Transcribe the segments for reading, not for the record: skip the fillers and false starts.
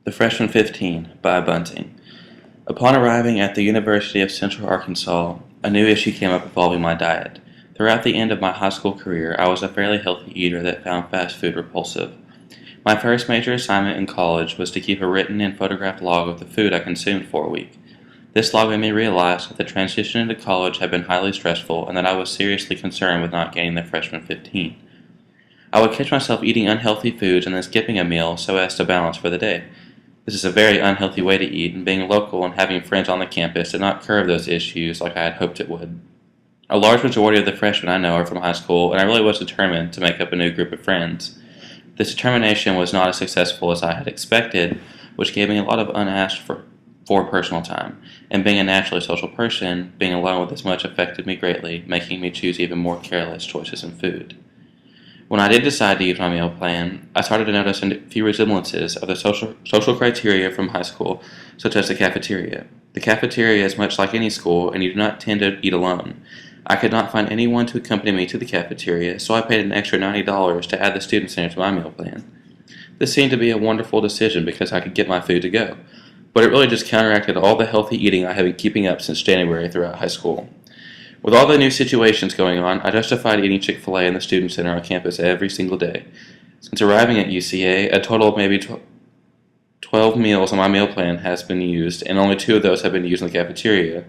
The Freshman 15 by Bunting. Upon arriving at the University of Central Arkansas, a new issue came up involving my diet. Throughout the end of my high school career, I was a fairly healthy eater that found fast food repulsive. My first major assignment in college was to keep a written and photographed log of the food I consumed for a week. This log made me realize that the transition into college had been highly stressful and that I was seriously concerned with not gaining the Freshman 15. I would catch myself eating unhealthy foods and then skipping a meal so as to balance for the day. This is a very unhealthy way to eat, and being local and having friends on the campus did not curb those issues like I had hoped it would. A large majority of the freshmen I know are from high school, and I really was determined to make up a new group of friends. This determination was not as successful as I had expected, which gave me a lot of unasked for personal time, and being a naturally social person, being alone with this much affected me greatly, making me choose even more careless choices in food. When I did decide to use my meal plan, I started to notice a few resemblances of the social criteria from high school, such as the cafeteria. The cafeteria is much like any school, and you do not tend to eat alone. I could not find anyone to accompany me to the cafeteria, so I paid an extra $90 to add the student center to my meal plan. This seemed to be a wonderful decision because I could get my food to go, but it really just counteracted all the healthy eating I had been keeping up since January throughout high school. With all the new situations going on, I justified eating Chick-fil-A in the Student Center on campus every single day. Since arriving at UCA, a total of maybe 12 meals on my meal plan has been used, and only 2 of those have been used in the cafeteria.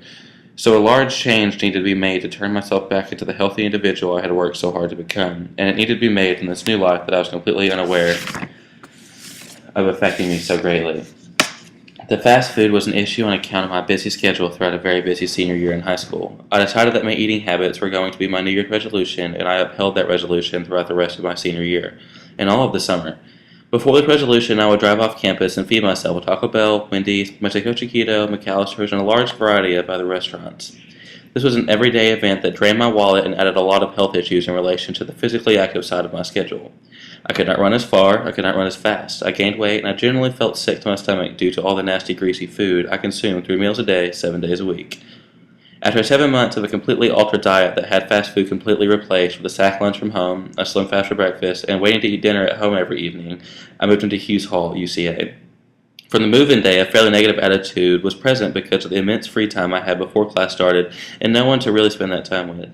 So a large change needed to be made to turn myself back into the healthy individual I had worked so hard to become, and it needed to be made in this new life that I was completely unaware of affecting me so greatly. The fast food was an issue on account of my busy schedule throughout a very busy senior year in high school. I decided that my eating habits were going to be my New Year's resolution, and I upheld that resolution throughout the rest of my senior year, and all of the summer. Before this resolution, I would drive off campus and feed myself with Taco Bell, Wendy's, Mexico Chiquito, McAllister's, and a large variety of other restaurants. This was an everyday event that drained my wallet and added a lot of health issues in relation to the physically active side of my schedule. I could not run as far, I could not run as fast. I gained weight, and I generally felt sick to my stomach due to all the nasty, greasy food I consumed 3 meals a day, 7 days a week. After 7 months of a completely altered diet that had fast food completely replaced with a sack lunch from home, a slim fast for breakfast, and waiting to eat dinner at home every evening, I moved into Hughes Hall, UCA. From the move-in day, a fairly negative attitude was present because of the immense free time I had before class started and no one to really spend that time with.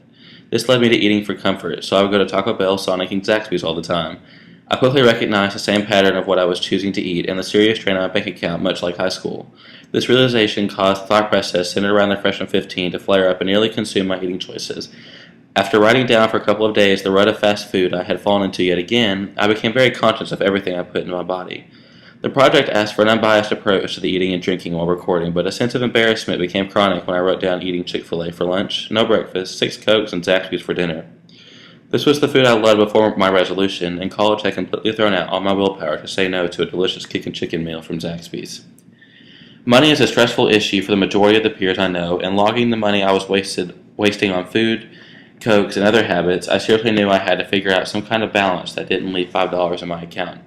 This led me to eating for comfort, so I would go to Taco Bell, Sonic, and Zaxby's all the time. I quickly recognized the same pattern of what I was choosing to eat and the serious drain on my bank account, much like high school. This realization caused the thought process centered around the Freshman 15 to flare up and nearly consume my eating choices. After writing down for a couple of days the rut of fast food I had fallen into yet again, I became very conscious of everything I put into my body. The project asked for an unbiased approach to the eating and drinking while recording, but a sense of embarrassment became chronic when I wrote down eating Chick-fil-A for lunch, no breakfast, 6 Cokes, and Zaxby's for dinner. This was the food I loved before my resolution, and college had completely thrown out all my willpower to say no to a delicious kickin' chicken meal from Zaxby's. Money is a stressful issue for the majority of the peers I know, and logging the money I was wasting on food, Cokes, and other habits, I seriously knew I had to figure out some kind of balance that didn't leave $5 in my account.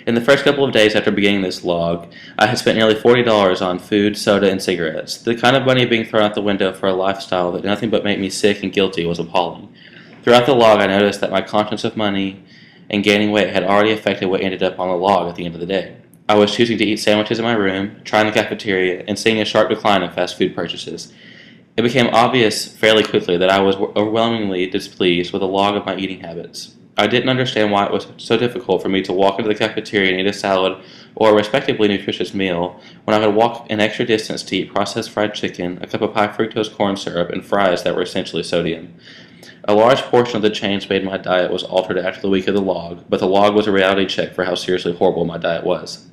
In the first couple of days after beginning this log, I had spent nearly $40 on food, soda, and cigarettes. The kind of money being thrown out the window for a lifestyle that did nothing but make me sick and guilty was appalling. Throughout the log, I noticed that my conscience of money and gaining weight had already affected what ended up on the log at the end of the day. I was choosing to eat sandwiches in my room, trying the cafeteria, and seeing a sharp decline in fast food purchases. It became obvious fairly quickly that I was overwhelmingly displeased with the log of my eating habits. I didn't understand why it was so difficult for me to walk into the cafeteria and eat a salad or a respectably nutritious meal when I could walk an extra distance to eat processed fried chicken, a cup of high fructose corn syrup, and fries that were essentially sodium. A large portion of the change made my diet was altered after the week of the log, but the log was a reality check for how seriously horrible my diet was.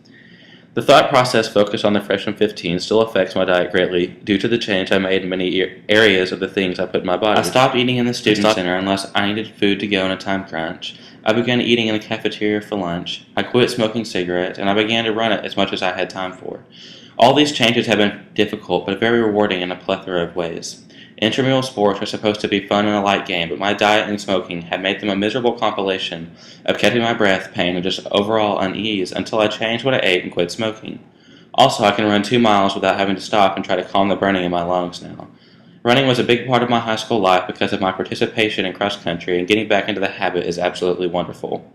The thought process focused on the Freshman 15 still affects my diet greatly due to the change I made in many areas of the things I put in my body. I stopped eating in the student center unless I needed food to go in a time crunch. I began eating in the cafeteria for lunch. I quit smoking cigarettes, and I began to run it as much as I had time for. All these changes have been difficult but very rewarding in a plethora of ways. Intramural sports are supposed to be fun and a light game, but my diet and smoking had made them a miserable compilation of catching my breath, pain, and just overall unease until I changed what I ate and quit smoking. Also, I can run 2 miles without having to stop and try to calm the burning in my lungs now. Running was a big part of my high school life because of my participation in cross country, and getting back into the habit is absolutely wonderful.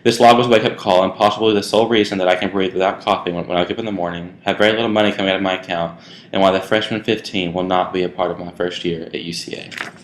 This log was a wake-up call and possibly the sole reason that I can breathe without coughing when I wake up in the morning, have very little money coming out of my account, and why the freshman 15 will not be a part of my first year at UCA.